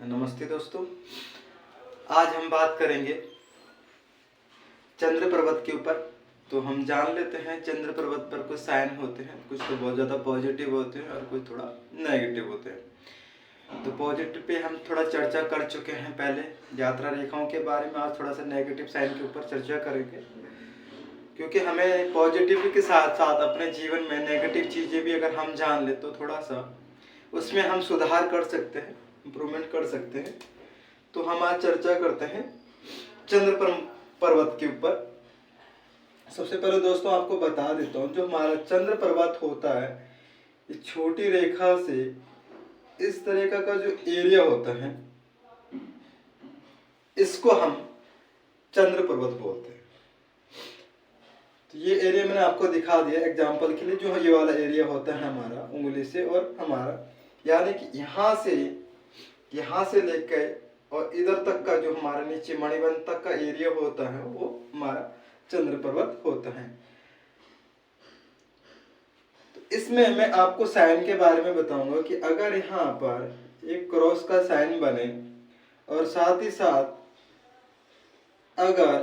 नमस्ते दोस्तों। आज हम बात करेंगे चंद्र पर्वत के ऊपर। तो हम जान लेते हैं चंद्र पर्वत पर कुछ साइन होते हैं, कुछ तो बहुत ज़्यादा पॉजिटिव होते हैं और कुछ थोड़ा नेगेटिव होते हैं। तो पॉजिटिव पे हम थोड़ा चर्चा कर चुके हैं पहले यात्रा रेखाओं के बारे में। आज थोड़ा सा नेगेटिव साइन के ऊपर चर्चा करेंगे, क्योंकि हमें पॉजिटिव के साथ साथ अपने जीवन में नेगेटिव चीज़ें भी अगर हम जान ले तो थोड़ा सा उसमें हम सुधार कर सकते हैं, इम्प्रूवमेंट कर सकते हैं। तो हम आज चर्चा करते हैं चंद्र पर्वत के ऊपर। सबसे पहले दोस्तों आपको बता देता हूँ, जो हमारा चंद्र पर्वत होता है इस छोटी रेखा से इस तरह का जो एरिया होता है इसको हम चंद्र पर्वत बोलते हैं। तो ये एरिया मैंने आपको दिखा दिया एग्जाम्पल के लिए। जो ये वाला एरिया होता है हमारा उंगली से और हमारा, यानी कि यहाँ से लेकर और इधर तक का जो हमारा नीचे मणिबंध तक का एरिया होता है वो हमारा चंद्र पर्वत होता है। तो इसमें मैं आपको साइन के बारे में बताऊंगा कि अगर यहाँ पर एक क्रॉस का साइन बने और साथ ही साथ अगर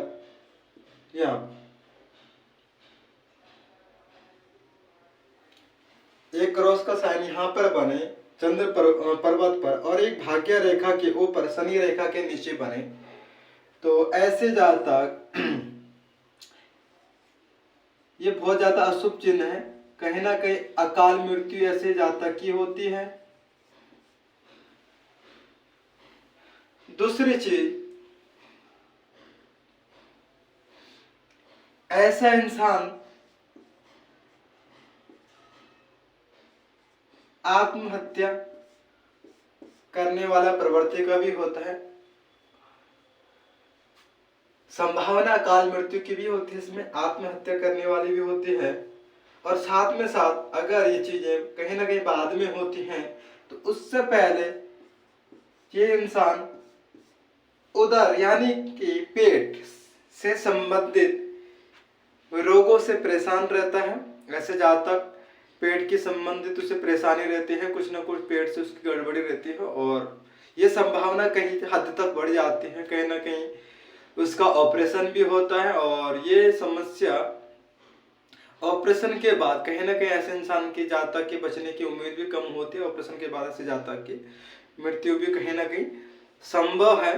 यहाँ एक क्रॉस का साइन यहाँ पर बने चंद्र पर्वत पर और एक भाग्य रेखा के ऊपर शनि रेखा के नीचे बने, तो ऐसे जातक ये बहुत ज्यादा अशुभ चिन्ह है। कहीं ना कहीं अकाल मृत्यु ऐसे जातक की होती है। दूसरी चीज, ऐसा इंसान आत्महत्या करने वाला प्रवृत्ति का भी होता है। संभावना काल मृत्यु की भी होती है, इसमें आत्महत्या करने वाली भी होती है। और साथ में साथ अगर ये चीजें कहीं ना कहीं बाद में होती हैं तो उससे पहले ये इंसान उदर यानी कि पेट से संबंधित रोगों से परेशान रहता है। ऐसे जातक पेट की संबंधित उसे परेशानी रहती है, कुछ ना कुछ पेट से उसकी गड़बड़ी रहती है और ये संभावना कहीं हद तक बढ़ जाती है। कहीं ना कहीं उसका ऑपरेशन भी होता है और ये समस्या ऑपरेशन के बाद कहीं ना कहीं ऐसे इंसान की जातक के बचने की उम्मीद भी कम होती है। ऑपरेशन के बाद ऐसे जातक की मृत्यु भी कहीं ना कहीं संभव है,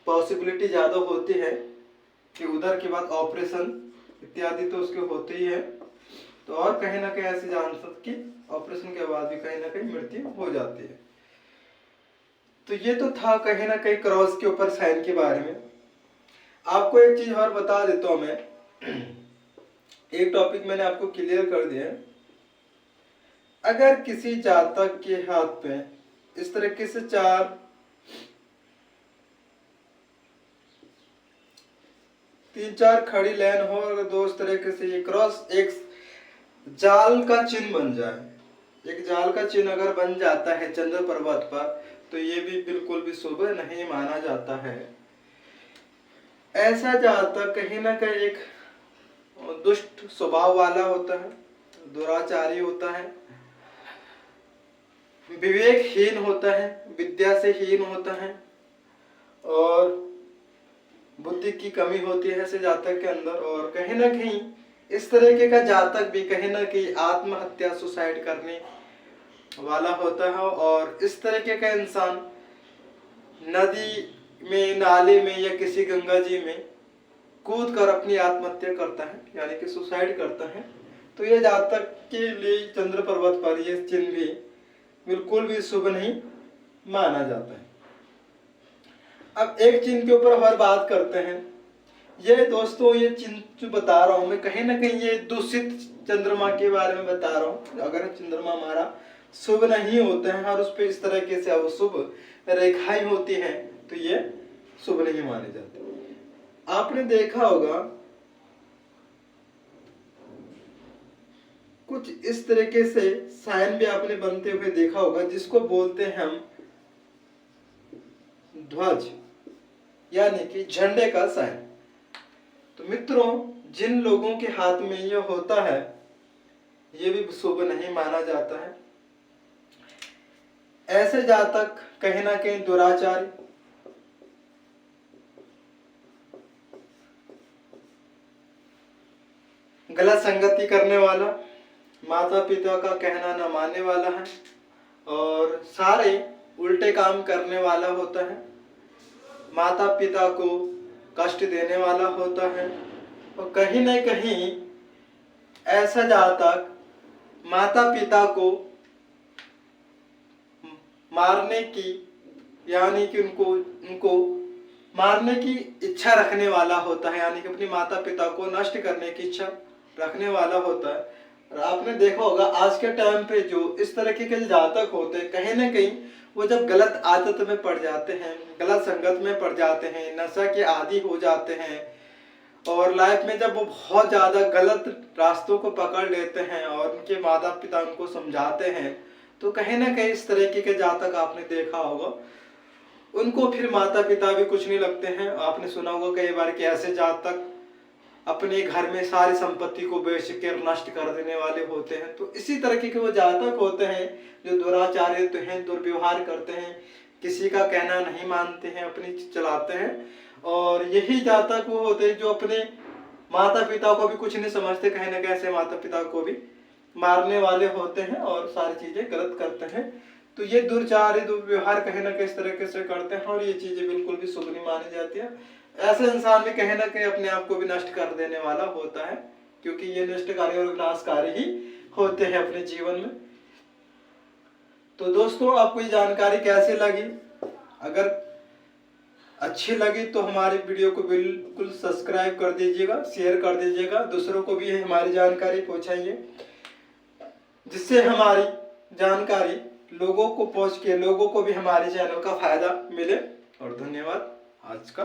पॉसिबिलिटी ज़्यादा होती है कि उधर के बाद ऑपरेशन इत्यादि तो उसके होते ही है। तो और कहीं ना कहीं ऐसे जातक की ऑपरेशन के बाद भी कहीं ना कहीं मृत्यु हो जाती है। तो ये तो था कहीं ना कहीं क्रॉस के ऊपर साइन के बारे में। आपको एक चीज और बता देता हूं मैं, एक टॉपिक मैंने आपको क्लियर कर दिया है। अगर किसी जातक के हाथ पे इस तरीके से तीन चार खड़ी लाइन हो और दो इस तरीके से ये क्रॉस एक जाल का चिन्ह बन जाए, एक जाल का चिन्ह अगर बन जाता है चंद्र पर्वत पर, तो ये भी बिल्कुल भी शुभ नहीं माना जाता है। ऐसा जातक कहीं ना कहीं एक दुष्ट स्वभाव वाला होता है, दुराचारी होता है, विवेकहीन होता है, विद्या से हीन होता है और बुद्धि की कमी होती है ऐसे जातक के अंदर। और कहीं ना कहीं इस तरीके का जातक भी कहीं ना कहीं आत्महत्या सुसाइड करने वाला होता है और इस तरीके का इंसान नदी में, नाले में या किसी गंगा जी में कूद कर अपनी आत्महत्या करता है, यानी कि सुसाइड करता है। तो ये जातक के लिए चंद्र पर्वत पर ये चिन्ह भी बिल्कुल भी शुभ नहीं माना जाता है। अब एक चिन्ह के ऊपर और बात करते हैं। ये दोस्तों ये चिन्ह जो बता रहा हूं मैं, कहीं ना कहीं ये दूषित चंद्रमा के बारे में बता रहा हूं। अगर चंद्रमा हमारा शुभ नहीं होते हैं और उस पर इस तरीके से अशुभ रेखाएं होती हैं तो ये शुभ नहीं माने जाते। आपने देखा होगा कुछ इस तरीके से साइन भी आपने बनते हुए देखा होगा, जिसको बोलते हैं हम ध्वज यानी कि झंडे का साइन। तो मित्रों, जिन लोगों के हाथ में यह होता है ये भी शुभ नहीं माना जाता है। ऐसे जातक कहीं ना कहीं दुराचारी, गलत संगति करने वाला, माता पिता का कहना न मानने वाला है और सारे उल्टे काम करने वाला होता है, माता पिता को कष्ट देने वाला होता है और कहीं न कहीं ऐसा जातक माता पिता को मारने की, यानी कि उनको मारने की इच्छा रखने वाला होता है, यानी कि अपनी माता पिता को नष्ट करने की इच्छा रखने वाला होता है। और आपने देखा होगा आज के टाइम पे जो इस तरह के जातक होते हैं, कहीं ना कहीं वो जब गलत आदत में पड़ जाते हैं, गलत संगत में पड़ जाते हैं, नशा के आदी हो जाते हैं और लाइफ में जब वो बहुत ज़्यादा गलत रास्तों को पकड़ लेते हैं और उनके माता पिता उनको समझाते हैं, तो कहीं ना कहीं इस तरीके के जातक आपने देखा होगा, उनको फिर माता पिता भी कुछ नहीं लगते हैं। आपने सुना होगा कई बार कि ऐसे जातक अपने घर में सारी संपत्ति को बेच कर नष्ट कर देने वाले होते हैं। तो इसी तरीके के वो जातक होते हैं जो दुराचारित हैं, दुर्व्यवहार करते हैं, किसी का कहना नहीं मानते हैं, अपनी चलाते हैं। और यही जातक वो होते हैं जो अपने माता पिता को भी कुछ नहीं समझते, कहीं ना कैसे माता पिता को भी मारने वाले होते हैं और सारी चीजें गलत करते हैं। तो ये दुर्व्यवहार कहीं ना किस तरीके से करते हैं और ये चीजें बिल्कुल भी शुभ नहीं मानी जाती है। ऐसे इंसान भी कहीं ना कहीं अपने आप को भी नष्ट कर देने वाला होता है, क्योंकि ये नष्टकारी और विनाशकारी ही होते हैं अपने जीवन में। तो दोस्तों, आपको ये जानकारी कैसी लगी? अगर अच्छी लगी तो हमारी वीडियो को बिल्कुल सब्सक्राइब कर दीजिएगा, शेयर कर दीजिएगा, दूसरों को भी हमारी जानकारी पहुंचाइए, जिससे हमारी जानकारी लोगों को पहुंच के लोगों को भी हमारे चैनल का फायदा मिले। और धन्यवाद आज का।